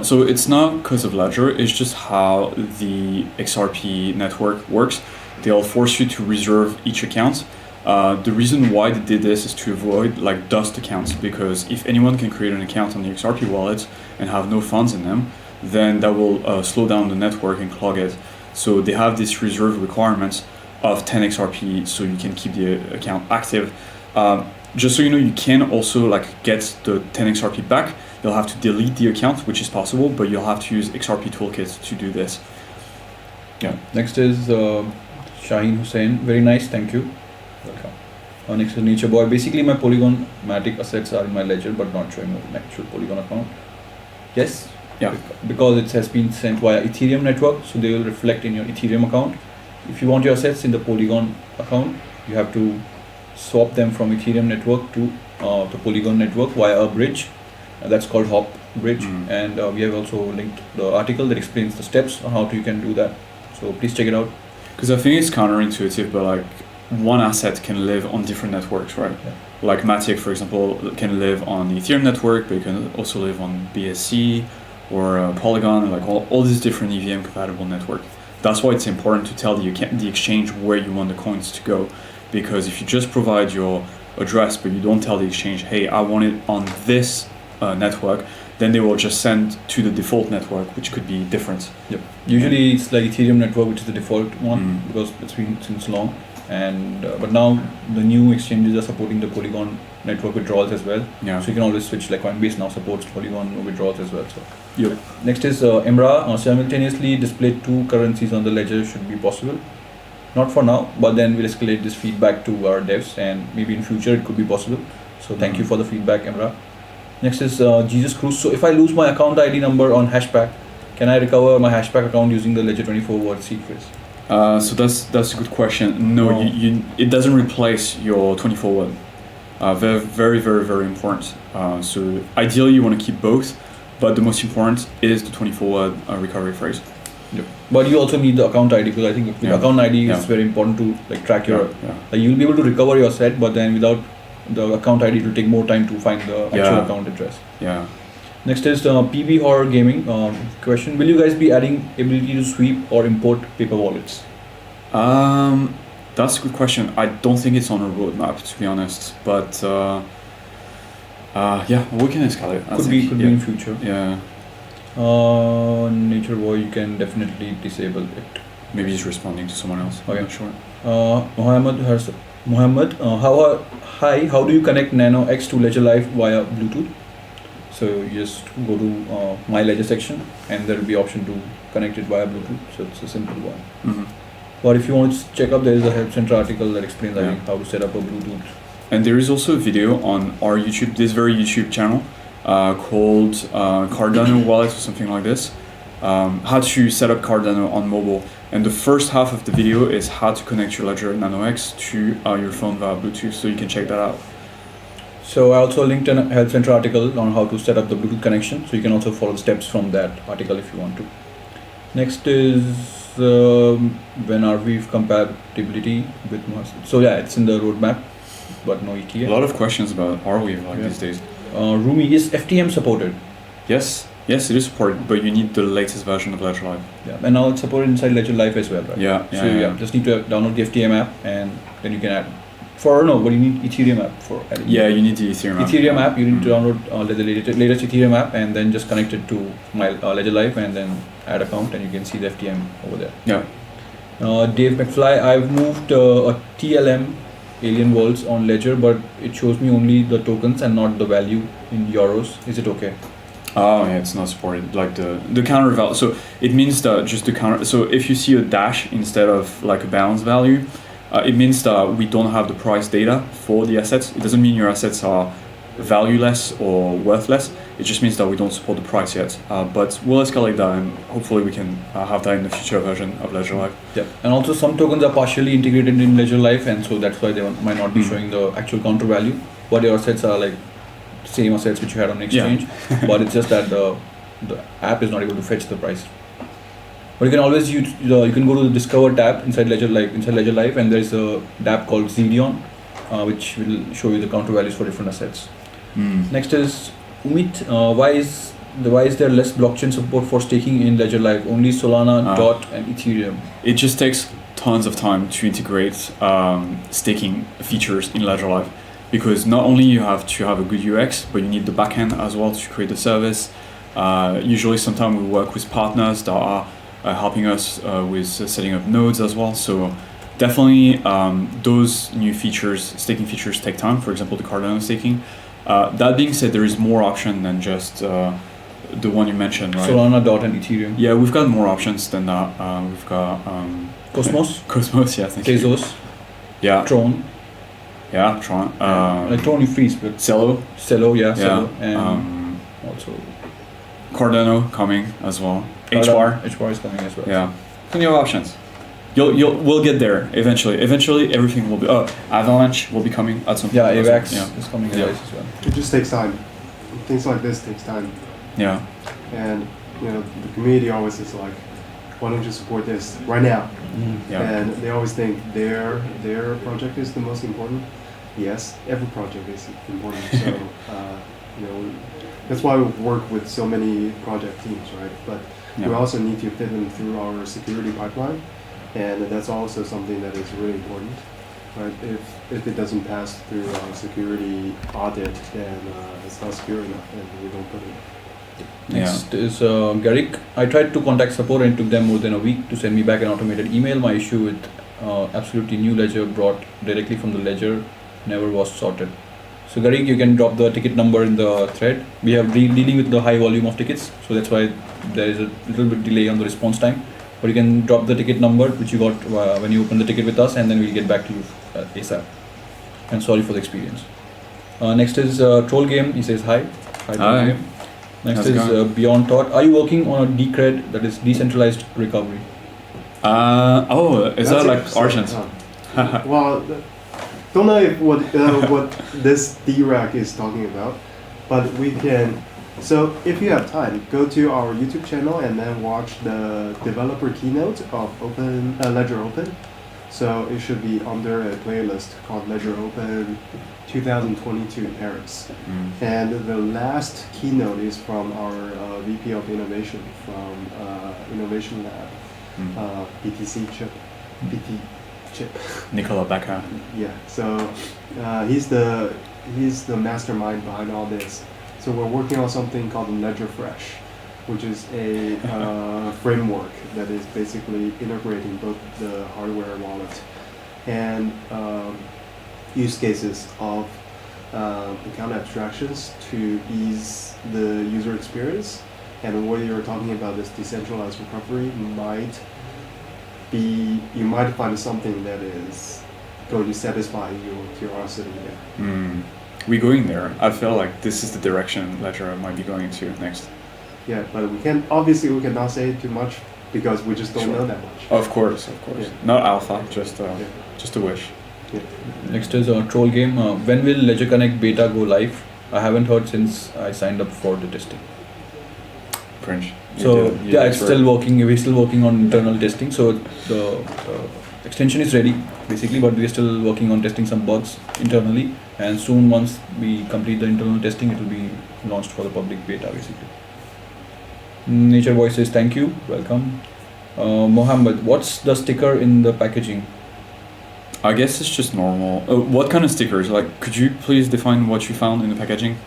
So it's not because of Ledger, it's just how the XRP network works. They'll force you to reserve each account. The reason why they did this is to avoid like dust accounts, because if anyone can create an account on the XRP wallet and have no funds in them, then that will slow down the network and clog it. So they have this reserve requirement of 10 XRP so you can keep the account active. Just so you know, you can also like get the 10 XRP back. You'll have to delete the account, which is possible, but you'll have to use XRP Toolkit to do this. Yeah. Next is Shaheen Hussain. Very nice, thank you. Welcome. Next is Nature Boy. Basically, my Polygon-matic assets are in my ledger, but not showing an actual Polygon account. Yes. Yeah. Because it has been sent via Ethereum network, so they will reflect in your Ethereum account. If you want your assets in the Polygon account, you have to swap them from Ethereum network to the Polygon network via a bridge. That's called Hop Bridge, and we have also linked the article that explains the steps on how you can do that. So please check it out. Because I think it's counterintuitive, but like one asset can live on different networks, right? Yeah. Like Matic, for example, can live on the Ethereum network, but it can also live on BSC or Polygon, like all these different EVM compatible network. That's why it's important to tell the exchange where you want the coins to go, because if you just provide your address but you don't tell the exchange, hey, I want it on this network, then they will just send to the default network, which could be different. Yep. Usually it's like Ethereum network, which is the default one, because it's been since long. And but now the new exchanges are supporting the Polygon network withdrawals as well. Yeah. So you can always switch. Like Coinbase now supports Polygon withdrawals as well. So. Yep. Next is Emra. Simultaneously display 2 currencies on the ledger should be possible. Not for now, but then we'll escalate this feedback to our devs, and maybe in future it could be possible. So thank you for the feedback, Emra. Next is Jesus Cruz. So if I lose my account ID number on Hashpack, can I recover my Hashpack account using the Ledger 24 word secrets? So that's a good question. No, it doesn't replace your 24 word. Very, very, very important. So ideally you want to keep both, but the most important is the 24 word recovery phrase. Yep. But you also need the account ID, because I think with account ID it's very important to like track your. Like you'll be able to recover your set, but then without the account ID, it will take more time to find the actual account address. Yeah. Next is PB Horror Gaming. Question: will you guys be adding ability to sweep or import paper wallets? That's a good question. I don't think it's on a roadmap, to be honest. But yeah, we can escalate. Could be in future. Yeah. Nature Boy, you can definitely disable it. Maybe he's responding to someone else. Okay. I'm not sure. Mohammed, how do you connect Nano X to Ledger Live via Bluetooth? So you just go to My Ledger section, and there will be option to connect it via Bluetooth. So it's a simple one. Mm-hmm. But if you want to check up, there is a Help Center article that explains I think how to set up a Bluetooth. And there is also a video on our YouTube, this very YouTube channel, called Cardano Wallet or something like this. How to set up Cardano on mobile. And the first half of the video is how to connect your Ledger Nano X to your phone via Bluetooth, so you can check that out. So I also linked a Help Center article on how to set up the Bluetooth connection, so you can also follow steps from that article if you want to. Next is when are we compatibility with Master? So yeah, it's in the roadmap, but no ETA. A lot of questions about Arweave these days. Rumi, is FTM supported? Yes, it is supported, but you need the latest version of Ledger Live. Yeah, and now it's supported inside Ledger Live as well, right? Yeah. Just need to download the FTM app, and then you can add. But you need Ethereum app for adding. Yeah, you need the Ethereum app. Ethereum app, you need to download the latest Ethereum app, and then just connect it to my Ledger Live, and then add account, and you can see the FTM over there. Yeah. Dave McFly, I've moved a TLM alien worlds on Ledger, but it shows me only the tokens and not the value in euros. Is it okay? Oh yeah, it's not supported. Like the counter value. So it means that just the counter. So if you see a dash instead of like a balance value, it means that we don't have the price data for the assets. It doesn't mean your assets are valueless or worthless. It just means that we don't support the price yet. But we'll escalate that, and hopefully we can have that in the future version of Ledger Live. Yeah, and also some tokens are partially integrated in Ledger Live, and so that's why they might not be showing the actual counter value. But your assets are like same assets which you had on exchange, but it's just that the app is not able to fetch the price. But you can always use you can go to the Discover tab inside Ledger Live, and there's a tab called Xeon, which will show you the counter values for different assets. Next is Umit. Why is there less blockchain support for staking in Ledger Live? Only Solana, DOT, and Ethereum. It just takes tons of time to integrate staking features in Ledger Live, because not only you have to have a good UX, but you need the backend as well to create the service. Usually, sometimes we work with partners that are helping us with setting up nodes as well. So definitely, those new features, staking features, take time. For example, the Cardano staking. That being said, there is more option than just the one you mentioned, right? Solana, DOT, and Ethereum. Yeah, we've got more options than that. We've got Cosmos. Cosmos, yeah, thank you. Tezos. Yeah. Tron. Yeah, Tron. Like Tron you freeze, but Cello. Cello, Yeah. Cello, and also Cardano coming as well. HBAR. HBAR is coming as well. Yeah. Plenty of options. We'll get there eventually. Eventually, everything will be. Avalanche will be coming at some point. Yeah, as well. AVAX is coming as well. It just takes time. Things like this takes time. Yeah. And the community always is like, why don't you support this right now? Yeah. And they always think their project is the most important. Yes, every project is important. So that's why we work with so many project teams, right? But we also need to fit them through our security pipeline, and that's also something that is really important. Right? If it doesn't pass through our security audit, then it's not secure enough, and we don't put it. Next is Garrick. I tried to contact support and it took them more than a week to send me back an automated email. My issue with absolutely new ledger brought directly from the ledger never was sorted. So Garrick, you can drop the ticket number in the thread. We have dealing with the high volume of tickets, so that's why there is a little bit delay on the response time. But you can drop the ticket number which you got when you open the ticket with us, and then we'll get back to you ASAP. And sorry for the experience. Next is Troll Game. He says hi. Troll Game. Next is Beyond Thought. Are you working on a Decred, that is decentralized recovery? Is that like Argent? Well, don't know if what this DRAC is talking about, but we can. So if you have time, go to our YouTube channel and then watch the developer keynote of Ledger Open. So it should be under a playlist called Ledger Open 2022 in Paris. And the last keynote is from our VP of Innovation from Innovation Lab, BTC chip. Nicolas Becker. Yeah, so he's the mastermind behind all this. So we're working on something called Ledger Fresh, which is a framework that is basically integrating both the hardware wallet and use cases of account abstractions to ease the user experience. And what you're talking about, this decentralized recovery, you might find something that is going to satisfy your curiosity there. We're going there. I feel like this is the direction Ledger might be going to next. Yeah, but we cannot say too much because we just don't know that much. Of course. Yeah. Not alpha, just a wish. Yeah. Next is Troll Game. When will Ledger Connect beta go live? I haven't heard since I signed up for the testing. Cringe. It's still working. We're still working on internal testing. So the extension is ready basically, but we're still working on testing some bugs internally. And soon, once we complete the internal testing, it will be launched for the public beta basically. Nature Voice says thank you, welcome. Mohammed, what's the sticker in the packaging? I guess it's just normal. What kind of stickers? Like, could you please define what you found in the packaging,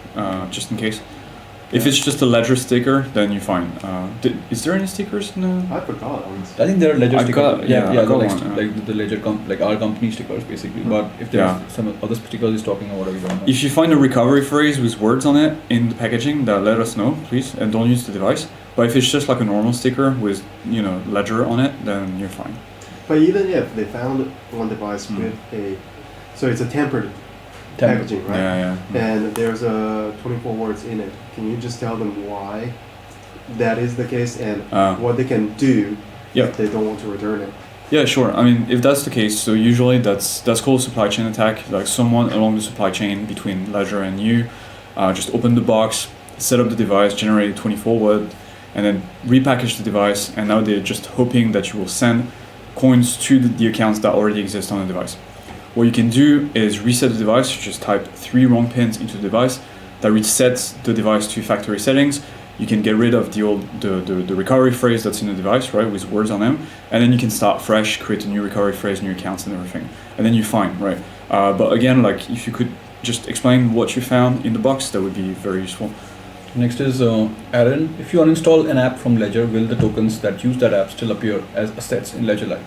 just in case? If it's just a Ledger sticker, then you're fine. Is there any stickers? No. I forgot, honestly. I think there are Ledger I stickers. got- yeah, I got like, one, yeah. like the Ledger, like our company stickers basically. But if there's Yeah. some other stickers he's talking about, we don't know. If you find a recovery phrase with words on it in the packaging, that let us know, please, and don't use the device. But if it's just like a normal sticker with, Ledger on it, then you're fine. But even if they found one device with so it's a tempered packaging, right? Yeah. And there's 24 words in it. Can you just tell them why that is the case and what they can do Yeah. if they don't want to return it? Yeah, sure. I mean, if that's the case, so usually that's called a supply chain attack. Like someone along the supply chain between Ledger and you just opened the box, set up the device, generated 24 word, and then repackaged the device. And now they're just hoping that you will send coins to the accounts that already exist on the device. What you can do is reset the device. You just type 3 wrong pins into the device. That resets the device to factory settings. You can get rid of the recovery phrase that's in the device, right, with words on them, and then you can start fresh, create a new recovery phrase, new accounts and everything, and then you're fine, right? But again, like if you could just explain what you found in the box, that would be very useful. Next is Aaron. If you uninstall an app from Ledger, will the tokens that use that app still appear as assets in Ledger Live?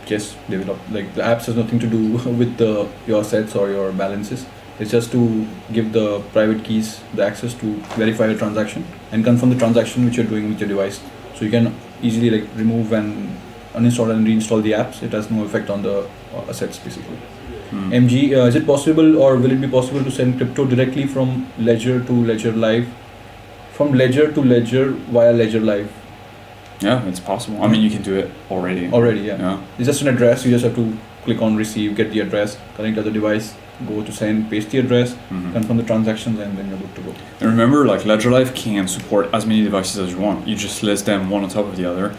Yes, they will. Like the apps has nothing to do with your assets or your balances. It's just to give the private keys the access to verify a transaction and confirm the transaction which you're doing with your device. So you can easily like remove and uninstall and reinstall the apps. It has no effect on the assets basically. MG, is it possible or will it be possible to send crypto directly from Ledger to Ledger Live? From Ledger to Ledger via Ledger Live? Yeah, it's possible. I mean, you can do it already. Already, yeah. It's just an address. You just have to click on receive, get the address, connect to the device, go to send, paste the address, confirm the transactions, and then you're good to go. And remember, like Ledger Live can support as many devices as you want. You just list them one on top of the other.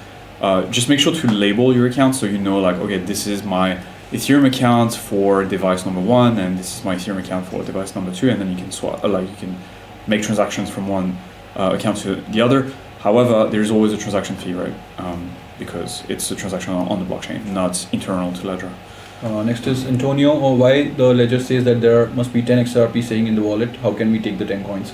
Just make sure to label your account so you know, like, okay, this is my Ethereum account for device number 1, and this is my Ethereum account for device number 2, and then you can swap, you can make transactions from one account to the other. However, there's always a transaction fee, right? Because it's a transaction on the blockchain, not internal to Ledger. Next is Antonio. Why the Ledger says that there must be 10 XRP saying in the wallet? How can we take the 10 coins?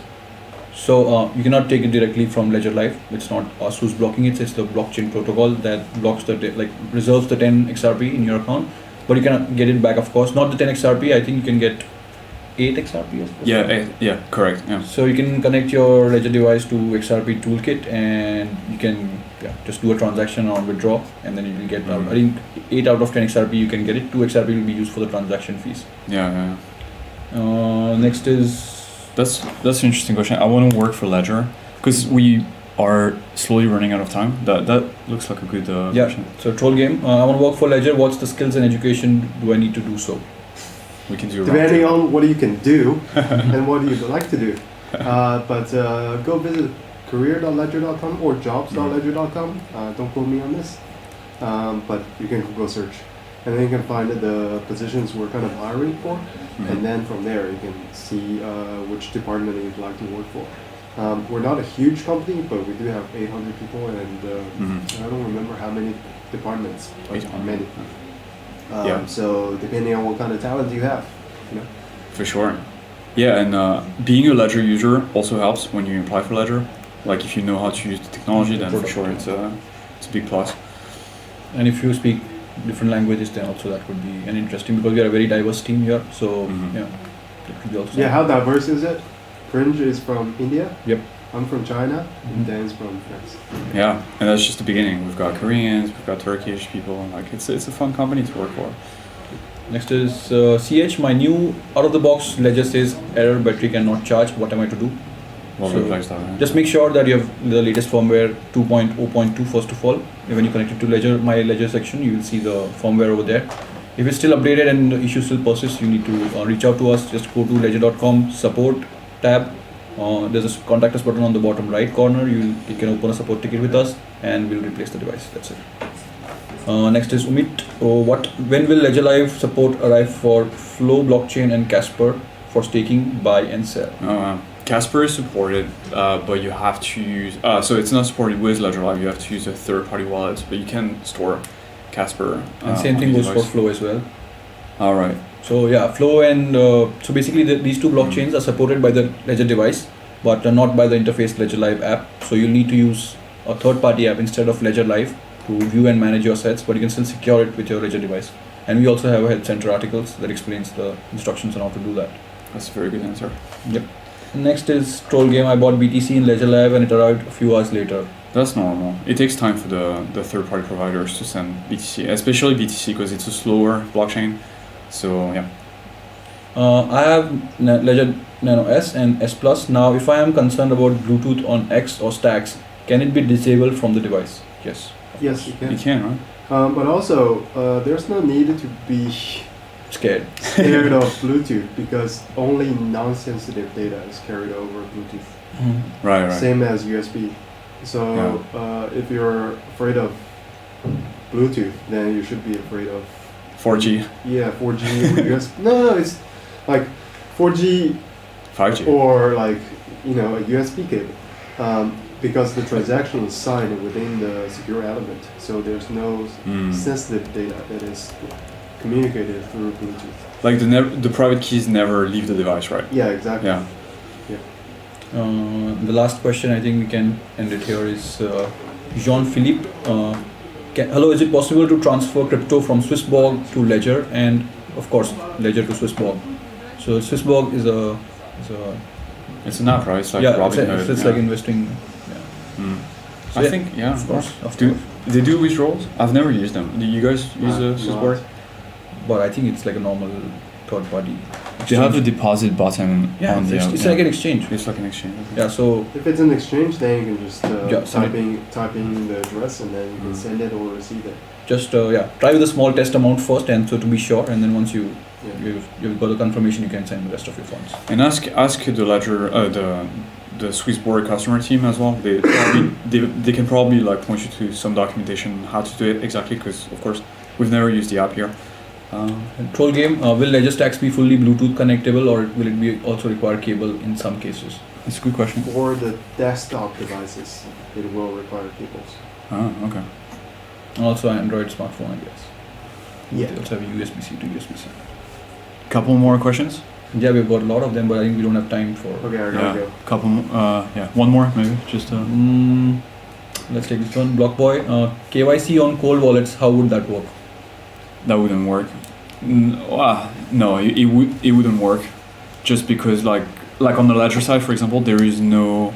So you cannot take it directly from Ledger Live. It's not us who's blocking it. It's the blockchain protocol that blocks reserves the 10 XRP in your account. But you can get it back, of course. Not the 10 XRP. I think you can get 8 XRP. Yeah, correct. Yeah. So you can connect your Ledger device to XRP toolkit, and you can just do a transaction on withdraw, and then you will get. I think 8 out of 10 XRP you can get it. 2 XRP will be used for the transaction fees. Yeah. Next is. That's an interesting question. I want to work for Ledger because we are slowly running out of time. That looks like a good question. So troll game. I want to work for Ledger. What's the skills and education do I need to do so? We can do a depending on what you can do and what you'd like to do. But go visit career.ledger.com or jobs.ledger.com. Don't quote me on this, but you can go search, and then you can find the positions we're kind of hiring for, and then from there you can see which department you'd like to work for. We're not a huge company, but we do have 800 people, and I don't remember how many departments, but many. So depending on what kind of talent you have, For sure. Yeah, and being a Ledger user also helps when you apply for Ledger. Like if you know how to use the technology, then for sure it's a big plus. And if you speak different languages, then also that would be an interesting, because we are a very diverse team here. So that could be also. Yeah, how diverse is it? Fringe is from India. Yep. I'm from China, and Dan's from France. Yeah, and that's just the beginning. We've got Koreans, we've got Turkish people, and like it's a fun company to work for. Next is CH. My new out-of-the-box Ledger says error, battery cannot charge. What am I to do? We'll replace that. Right? Just make sure that you have the latest firmware 2.0.2 first of all. When you connect it to Ledger, my Ledger section, you will see the firmware over there. If it's still updated and the issue still persists, you need to reach out to us. Just go to ledger.com support tab. There's a contact us button on the bottom right corner. You can open a support ticket with us, and we'll replace the device. That's it. Next is Umit. When will Ledger Live support arrive for Flow blockchain and Casper for staking, buy and sell? Casper is supported, but you have to use. So it's not supported with Ledger Live. You have to use a third-party wallet, but you can store Casper. And same thing goes for Flow as well. All right. So yeah, Flow and so basically these two blockchains are supported by the Ledger device, but not by the interface Ledger Live app. So you'll need to use a third-party app instead of Ledger Live to view and manage your sets, but you can still secure it with your Ledger device. And we also have a help center articles that explains the instructions on how to do that. That's a very good answer. Yep. Next is Troll Game. I bought BTC in Ledger Live and it arrived a few hours later. That's normal. It takes time for the third-party providers to send BTC, especially BTC because it's a slower blockchain. So yeah. I have Ledger Nano S and S Plus. Now, if I am concerned about Bluetooth on X or stacks, can it be disabled from the device? Yes. Yes, you can. You can, right? But also, there's no need to be Scared. scared of Bluetooth because only non-sensitive data is carried over Bluetooth. Right. Same as USB. So if you're afraid of Bluetooth, then you should be afraid of 4G, 4G or USB. No, it's like 4G 5G. or like a USB cable. Because the transaction is signed within the secure element, so there's no sensitive data that is communicated through Bluetooth. Like the private keys never leave the device, right? Yeah, exactly. Yeah. The last question, I think we can end it here, is Jean-Philippe. Hello, is it possible to transfer crypto from Swissborg to Ledger and, of course, Ledger to Swissborg? So Swissborg is a It's an app, right? It's like Robinhood. It's like investing. So I think, of course. They do withdrawals? I've never used them. Do you guys use Swissborg? But I think it's like a normal third party. They have a deposit button on the it's like an exchange. It's like an exchange. Okay. Yeah, so if it's an exchange, then you can just type in the address and then you can send it or receive it. Just try with a small test amount first, and so to be sure, and then once you've got the confirmation, you can send the rest of your funds. And ask the Ledger the Swissborg customer team as well. They can probably like point you to some documentation how to do it exactly, because of course we've never used the app here. Troll Game, will Ledger stacks be fully Bluetooth connectable, or will it be also require cable in some cases? That's a good question. For the desktop devices, it will require cables. Oh, okay. And also Android smartphone, I guess. Yeah. They also have USB-C to USB-C. Couple more questions? Yeah, we've got a lot of them, but I think we don't have time for... Okay, I gotta go. Couple, one more maybe, just let's take this one. Blockboy, KYC on cold wallets, how would that work? That wouldn't work. No, it wouldn't work, just because like on the Ledger side, for example, there is no,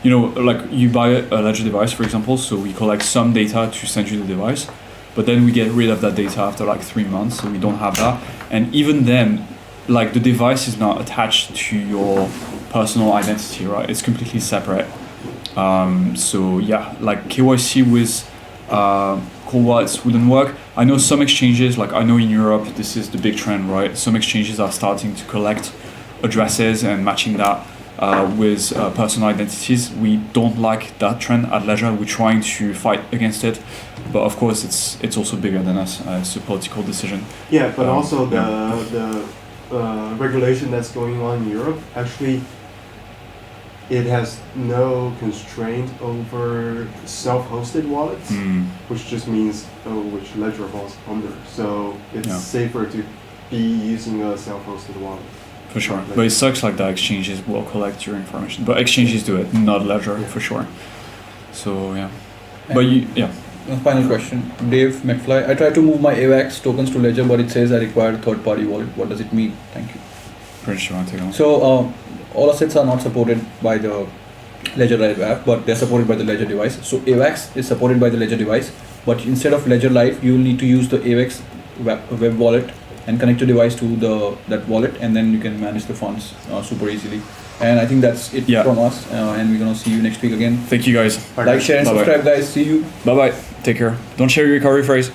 like you buy a Ledger device, for example, so we collect some data to send you the device, but then we get rid of that data after like 3 months, so we don't have that. And even then, like the device is not attached to your personal identity, right? It's completely separate. So yeah, like KYC with cold wallets wouldn't work. I know some exchanges, like I know in Europe, this is the big trend, right? Some exchanges are starting to collect addresses and matching that with personal identities. We don't like that trend at Ledger. We're trying to fight against it, but of course it's also bigger than us. It's a political decision. Yeah, but also the regulation that's going on in Europe, actually it has no constraint over self-hosted wallets, which just means which Ledger falls under. So it's safer to be using a self-hosted wallet. For sure, but it sucks like that exchanges will collect your information. But exchanges do it, not Ledger, for sure. So yeah, Final question, Dave McFly. I tried to move my AVAX tokens to Ledger, but it says I require a third-party wallet. What does it mean? Thank you. Pretty sure I'll take it. So all assets are not supported by the Ledger Live app, but they're supported by the Ledger device. So AVAX is supported by the Ledger device, but instead of Ledger Live, you will need to use the AVAX web wallet and connect your device to that wallet, and then you can manage the funds super easily. And I think that's it from us, and we're gonna see you next week again. Thank you guys. Like, share, and subscribe, guys. See you. Bye bye. Take care. Don't share your recovery phrase.